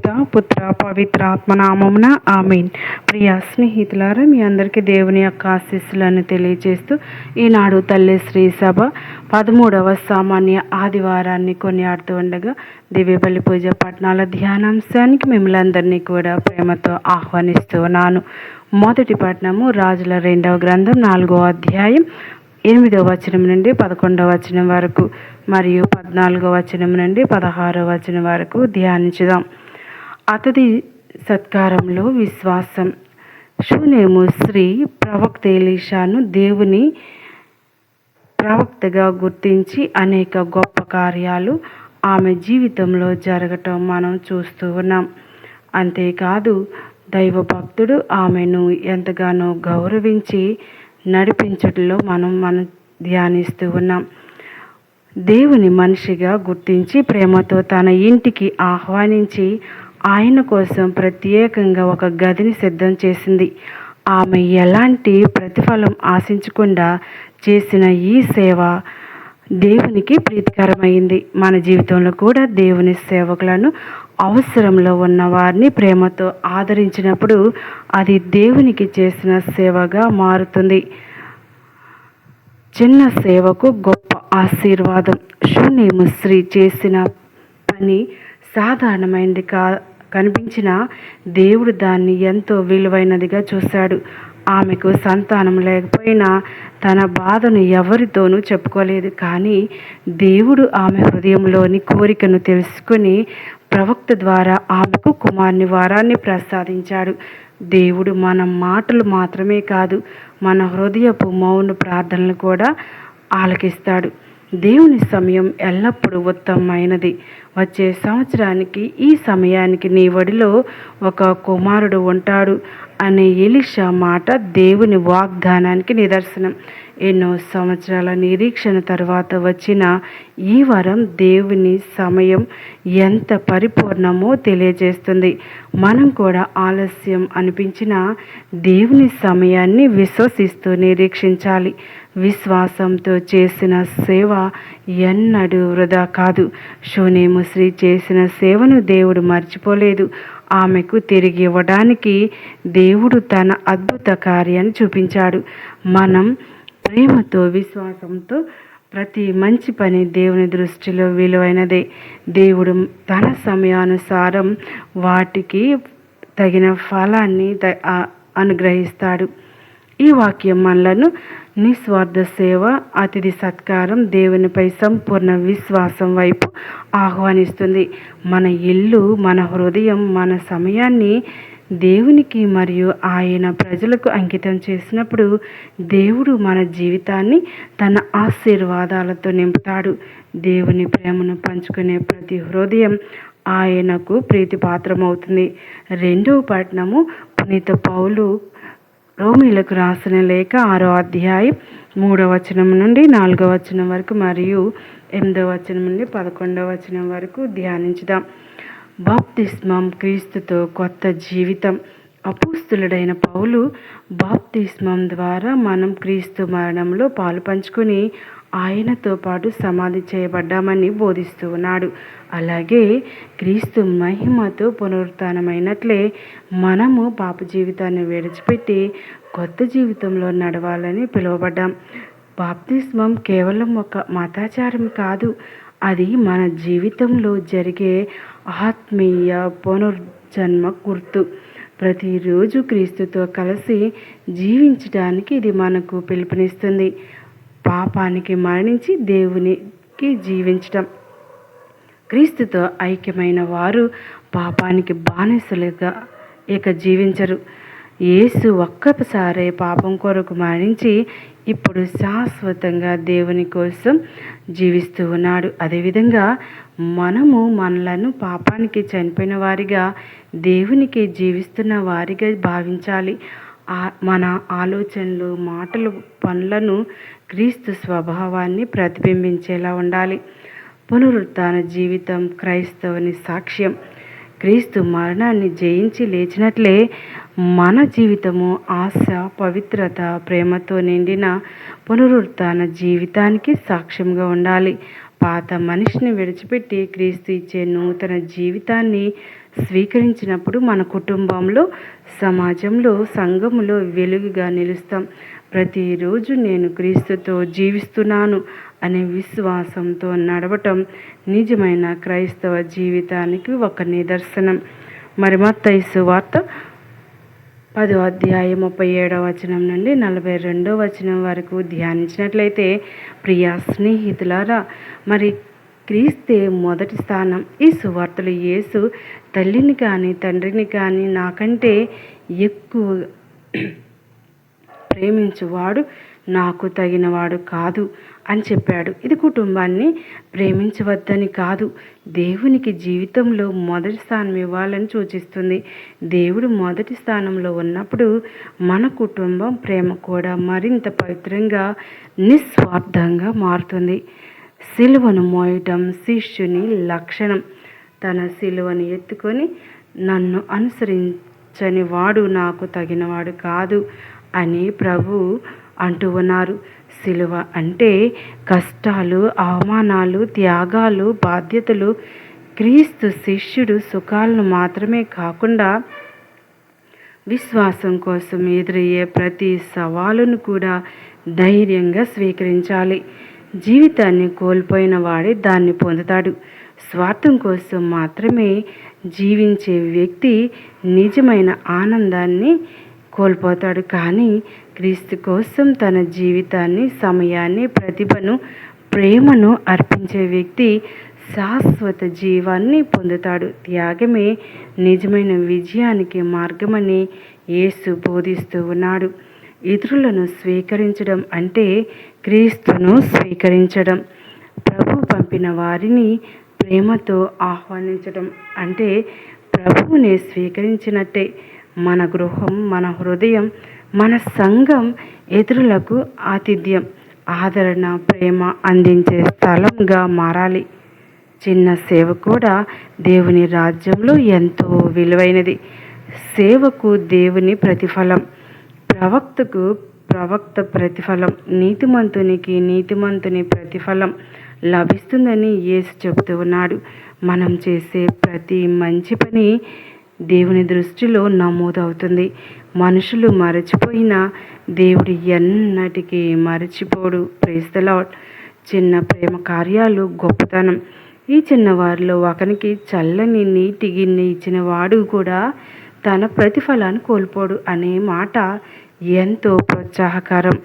పిత పుత్ర పవిత్ర ఆత్మనామమున ఆమేన్. ప్రియ స్నేహితులారా, మీ అందరికీ దేవుని యొక్క ఆశీస్సులను తెలియజేస్తూ ఈనాడు తల్లి శ్రీ సభ 13వ సామాన్య ఆదివారాన్ని కొనియాడుతూ ఉండగా దివ్యబలి పూజ పట్టణాల ధ్యానాంశానికి మిమ్మల్ని అందరినీ కూడా ప్రేమతో ఆహ్వానిస్తూ ఉన్నాను. మొదటి పట్టణము రాజుల 2వ గ్రంథం 4వ అధ్యాయం 8వ వచనం నుండి 11వ వచనం వరకు మరియు 14వ వచనం నుండి 16వ వచనం వరకు ధ్యానించుదాం. అతడి సత్కారంలో విశ్వాసం. షూనేము స్త్రీ ప్రవక్త ఎలీషాను దేవుని ప్రవక్తగా గుర్తించి అనేక గొప్ప కార్యాలు ఆమె జీవితంలో జరగటం మనం చూస్తూ ఉన్నాం. అంతేకాదు దైవ భక్తుడు ఆమెను ఎంతగానో గౌరవించి నడిపించడంలో మనం ధ్యానిస్తూ ఉన్నాం. దేవుని మనిషిగా గుర్తించి ప్రేమతో తన ఇంటికి ఆహ్వానించి ఆయన కోసం ప్రత్యేకంగా ఒక గదిని సిద్ధం చేసింది. ఆమె ఎలాంటి ప్రతిఫలం ఆశించకుండా చేసిన ఈ సేవ దేవునికి ప్రీతికరమైంది. మన జీవితంలో కూడా దేవుని సేవకులను, అవసరంలో ఉన్న వారిని ప్రేమతో ఆదరించినప్పుడు అది దేవునికి చేసిన సేవగా మారుతుంది. చిన్న సేవకు గొప్ప ఆశీర్వాదం. షూనేము స్త్రీ చేసిన పని సాధారణమైనది కనిపించిన దేవుడు దాన్ని ఎంతో విలువైనదిగా చూశాడు. ఆమెకు సంతానం లేకపోయినా తన బాధను ఎవరితోనూ చెప్పుకోలేదు. కానీ దేవుడు ఆమె హృదయంలోని కోరికను తెలుసుకుని ప్రవక్త ద్వారా ఆమెకు కుమారుని వరాన్ని ప్రసాదించాడు. దేవుడు మన మాటలు మాత్రమే కాదు, మన హృదయపు మౌన ప్రార్థనలు కూడా ఆలకిస్తాడు. దేవుని సమయం ఎల్లప్పుడూ ఉత్తమమైనది. వచ్చే సంవత్సరానికి ఈ సమయానికి నీ ఒడిలో ఒక కుమారుడు ఉంటాడు అనే ఎలీషా మాట దేవుని వాగ్దానానికి నిదర్శనం. ఎన్నో సంవత్సరాల నిరీక్షణ తర్వాత వచ్చిన ఈ వరం దేవుని సమయం ఎంత పరిపూర్ణమో తెలియజేస్తుంది. మనం కూడా ఆలస్యం అనిపించిన దేవుని సమయాన్ని విశ్వసిస్తూ నిరీక్షించాలి. విశ్వాసంతో చేసిన సేవ ఎన్నడూ వృధా కాదు. షూనేము స్త్రీ చేసిన సేవను దేవుడు మర్చిపోలేదు. ఆమెకు తిరిగి ఇవ్వడానికి దేవుడు తన అద్భుత కార్యాన్ని చూపించాడు. మనం ప్రేమతో, విశ్వాసంతో ప్రతి మంచి పని దేవుని దృష్టిలో విలువైనదే. దేవుడు తన సమయానుసారం వాటికి తగిన ఫలాన్ని అనుగ్రహిస్తాడు. ఈ వాక్యం మనలను నిస్వార్థ సేవ, అతిథి సత్కారం, దేవునిపై సంపూర్ణ విశ్వాసం వైపు ఆహ్వానిస్తుంది. మన ఇల్లు, మన హృదయం, మన సమయాన్ని దేవునికి మరియు ఆయన ప్రజలకు అంకితం చేసినప్పుడు దేవుడు మన జీవితాన్ని తన ఆశీర్వాదాలతో నింపుతాడు. దేవుని ప్రేమను పంచుకునే ప్రతి హృదయం ఆయనకు ప్రీతిపాత్రమవుతుంది. 2వ పట్టణము పునీత పౌలు రోమీలకు రాసిన లేఖ 6వ అధ్యాయం 3వ వచనం నుండి 4వ వచనం వరకు మరియు 8వ వచనం నుండి 11వ వచనం వరకు ధ్యానించుదాం. బాప్తిస్మం క్రీస్తుతో కొత్త జీవితం. అపోస్తులుడైన పౌలు బాప్తిస్మం ద్వారా మనం క్రీస్తు మరణంలో పాలు పంచుకొని ఆయనతో పాటు సమాధి చేయబడ్డామని బోధిస్తూ ఉన్నాడు. అలాగే క్రీస్తు మహిమతో పునరుత్థానమైనట్లే మనము పాప జీవితాన్ని విడిచిపెట్టి కొత్త జీవితంలో నడవాలని పిలువబడ్డాం. బాప్తిస్మం కేవలం ఒక మతాచారం కాదు, అది మన జీవితంలో జరిగే ఆత్మీయ పునర్జన్మ గుర్తు. ప్రతిరోజు క్రీస్తుతో కలిసి జీవించడానికి ఇది మనకు పిలుపునిస్తుంది. పాపానికి మరణించి దేవునికి జీవించటం. క్రీస్తుతో ఐక్యమైన వారు పాపానికి బానిసలుగా ఇక జీవించరు. యేసు ఒక్కసారే పాపం కొరకు మరణించి ఇప్పుడు శాశ్వతంగా దేవుని కోసం జీవిస్తూ ఉన్నాడు. అదేవిధంగా మనము మనలను పాపానికి చనిపోయిన వారిగా దేవునికి జీవిస్తున్న వారిగా భావించాలి. మన ఆలోచనలు, మాటలు, పనులను క్రీస్తు స్వభావాన్ని ప్రతిబింబించేలా ఉండాలి. పునరుత్థాన జీవితం క్రైస్తవుని సాక్ష్యం. క్రీస్తు మరణాన్ని జయించి లేచినట్లే మన జీవితము ఆశ, పవిత్రత, ప్రేమతో నిండిన పునరుత్థాన జీవితానికి సాక్ష్యంగా ఉండాలి. పాత మనిషిని విడిచిపెట్టి క్రీస్తు ఇచ్చే నూతన జీవితాన్ని స్వీకరించినప్పుడు మన కుటుంబంలో, సమాజంలో, సంఘములో వెలుగుగా నిలుస్తాం. ప్రతిరోజు నేను క్రీస్తుతో జీవిస్తున్నాను అనే విశ్వాసంతో నడవటం నిజమైన క్రైస్తవ జీవితానికి ఒక నిదర్శనం. మరి మత్తయి సువార్త 10వ అధ్యాయం 37వ వచనం నుండి 42వ వచనం వరకు ధ్యానించినట్లయితే, ప్రియా స్నేహితులారా, మరి క్రీస్తే మొదటి స్థానం. ఈ సువార్తలు యేసు తల్లిని కానీ తండ్రిని కానీ నాకంటే ఎక్కువ ప్రేమించువాడు నాకు తగినవాడు కాదు అని చెప్పాడు. ఇది కుటుంబాన్ని ప్రేమించవద్దని కాదు, దేవునికి జీవితంలో మొదటి స్థానం ఇవ్వాలని సూచిస్తుంది. దేవుడు మొదటి స్థానంలో ఉన్నప్పుడు మన కుటుంబం ప్రేమ కూడా మరింత పవిత్రంగా, నిస్వార్థంగా మారుతుంది. సిలువను మోయటం శిష్యుని లక్షణం. తన సిలువను ఎత్తుకొని నన్ను అనుసరించని వాడు నాకు తగినవాడు కాదు అని ప్రభు అంటూ ఉన్నారు. సిలువ అంటే కష్టాలు, అవమానాలు, త్యాగాలు, బాధ్యతలు. క్రీస్తు శిష్యుడు సుఖాలను మాత్రమే కాకుండా విశ్వాసం కోసం ఎదురయ్యే ప్రతి సవాలును కూడా ధైర్యంగా స్వీకరించాలి. జీవితాన్ని కోల్పోయిన వాడే దాన్ని పొందుతాడు. స్వార్థం కోసం మాత్రమే జీవించే వ్యక్తి నిజమైన ఆనందాన్ని కోల్పోతాడు. కానీ క్రీస్తు కోసం తన జీవితాన్ని, సమయాన్ని, ప్రతిభను, ప్రేమను అర్పించే వ్యక్తి శాశ్వత జీవాన్ని పొందుతాడు. త్యాగమే నిజమైన విజయానికి మార్గమని యేసు బోధిస్తూ ఉన్నాడు. ఇతరులను స్వీకరించడం అంటే క్రీస్తును స్వీకరించడం. ప్రభు పంపిన వారిని ప్రేమతో ఆహ్వానించడం అంటే ప్రభువుని స్వీకరించినట్టే. మన గృహం, మన హృదయం, మన సంఘం ఇతరులకు ఆతిథ్యం, ఆదరణ, ప్రేమ అందించే స్థలంగా మారాలి. చిన్న సేవ కూడా దేవుని రాజ్యంలో ఎంతో విలువైనది. సేవకు దేవుని ప్రతిఫలం, ప్రవక్తకు ప్రవక్త ప్రతిఫలం, నీతిమంతునికి నీతిమంతుని ప్రతిఫలం లభిస్తుందని యేసు చెబుతూ ఉన్నాడు. మనం చేసే ప్రతి మంచి పని దేవుని దృష్టిలో నమోదవుతుంది. మనుషులు మరచిపోయినా దేవుడు ఎన్నటికీ మరచిపోడు. Praise the lord. చిన్న ప్రేమ కార్యాలు గొప్పతనం. ఈ చిన్నవారిలో ఒకనికి చల్లని నీటి గిన్నె ఇచ్చిన వాడు కూడా తన ప్రతిఫలాన్ని కోల్పోడు అనే మాట ఎంతో ప్రోత్సాహకరం.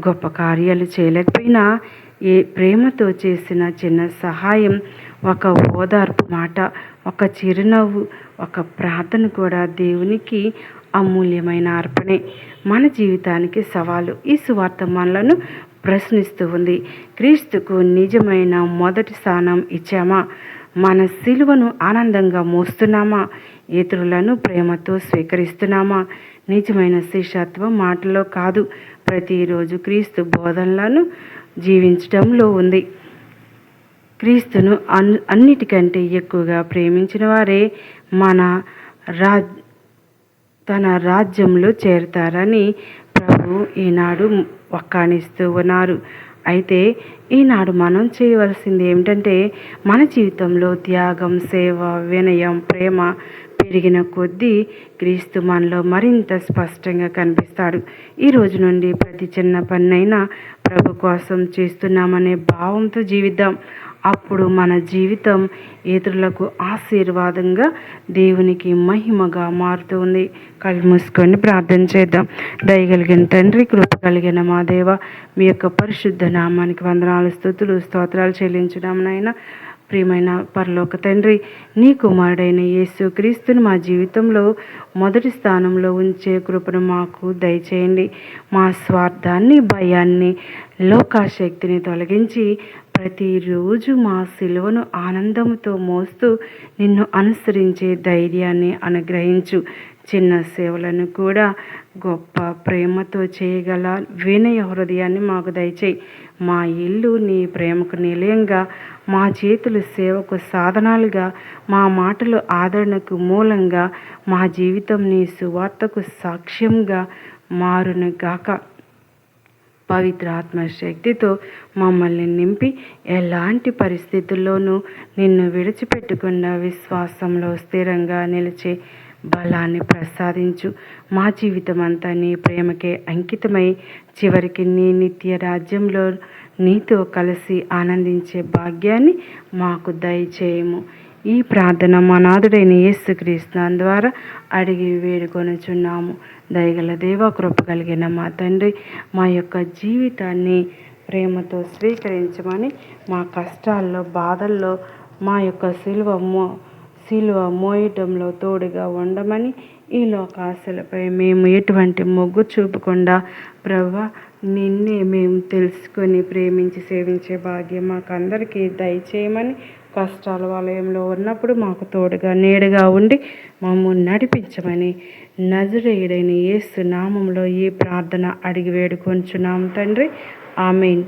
గొప్ప కార్యాలు చేయలేకపోయినా ఏ ప్రేమతో చేసిన చిన్న సహాయం, ఒక ఓదార్పు మాట, ఒక చిరునవ్వు, ఒక ప్రార్థన కూడా దేవునికి అమూల్యమైన అర్పణే. మన జీవితానికి సవాలు. ఈ సువార్త మనలను ప్రశ్నిస్తూ ఉంది. క్రీస్తుకు నిజమైన మొదటి స్థానం ఇచ్చామా? మన సిలువను ఆనందంగా మోస్తున్నామా? ఇతరులను ప్రేమతో స్వీకరిస్తున్నామా? నిజమైన శిష్యత్వం మాటలో కాదు, ప్రతిరోజు క్రీస్తు బోధనలను జీవించడంలో ఉంది. క్రీస్తును అన్నిటికంటే ఎక్కువగా ప్రేమించిన వారే తన రాజ్యంలో చేరతారని ప్రభు ఈనాడు వక్కాణిస్తూ ఉన్నారు. అయితే ఈనాడు మనం చేయవలసింది ఏమిటంటే, మన జీవితంలో త్యాగం, సేవ, వినయం, ప్రేమ పెరిగిన కొద్దీ క్రీస్తు మనలో మరింత స్పష్టంగా కనిపిస్తాడు. ఈ రోజు నుండి ప్రతి చిన్న పనైనా ప్రభు కోసం చేస్తున్నామనే భావంతో జీవిద్దాం. అప్పుడు మన జీవితం ఇతరులకు ఆశీర్వాదంగా, దేవునికి మహిమగా మారుతుంది. కళ్ళు మూసుకొని ప్రార్థన చేద్దాం. దయగలిగిన తండ్రి, కృప కలిగిన మా దేవ, మీ యొక్క పరిశుద్ధ నామానికి వందనాలు, స్తుతులు, స్తోత్రాలు చెల్లించుదాం నాయన. ప్రియమైన పరలోక తండ్రి, నీ కుమారుడైన యేసు క్రీస్తును మా జీవితంలో మొదటి స్థానంలో ఉంచే కృపను మాకు దయచేయండి. మా స్వార్థాన్ని, భయాన్ని, లోకాశక్తిని తొలగించి ప్రతిరోజు మా సిలువను ఆనందంతో మోస్తూ నిన్ను అనుసరించే ధైర్యాన్ని అనుగ్రహించు. చిన్న సేవలను కూడా గొప్ప ప్రేమతో చేయగల వినయ హృదయాన్ని మాకు దయచేయి. మా ఇల్లు నీ ప్రేమకు నిలయంగా, మా చేతులు సేవకు సాధనాలుగా, మా మాటలు ఆదరణకు మూలంగా, మా జీవితం నీ సువార్తకు సాక్ష్యంగా మారును గాక. పవిత్ర ఆత్మశక్తితో మమ్మల్ని నింపి ఎలాంటి పరిస్థితుల్లోనూ నిన్ను విడిచిపెట్టకుండా విశ్వాసంలో స్థిరంగా నిలిచే బలాన్ని ప్రసాదించు. మా జీవితం అంతా నీ ప్రేమకే అంకితమై చివరికి నీ నిత్య రాజ్యంలో నీతో కలిసి ఆనందించే భాగ్యాన్ని మాకు దయచేయము. ఈ ప్రార్థన మా నాథుడైన యేసుక్రీస్తు ద్వారా అడిగి వేడుకొనుచున్నాము. దయగల దేవ, కృప కలిగిన మా తండ్రి, మా యొక్క జీవితాన్ని ప్రేమతో స్వీకరించమని, మా కష్టాల్లో బాధల్లో మా యొక్క సిలువ మోయటంలో తోడుగా ఉండమని, ఈ లోకాశలపై మేము ఎటువంటి మొగ్గు చూపకుండా ప్రభువా నిన్నే మేము తెలుసుకొని ప్రేమించి సేవించే భాగ్యం మాకందరికీ దయచేయమని, కష్టాల వలయంలో ఉన్నప్పుడు మాకు తోడుగా నీడగా ఉండి మమ్మల్ని నడిపించమని నజరేయుడైన యేసు నామంలో ఈ ప్రార్థన అడిగి వేడుకొంచున్నాము తండ్రి. ఆమేన్.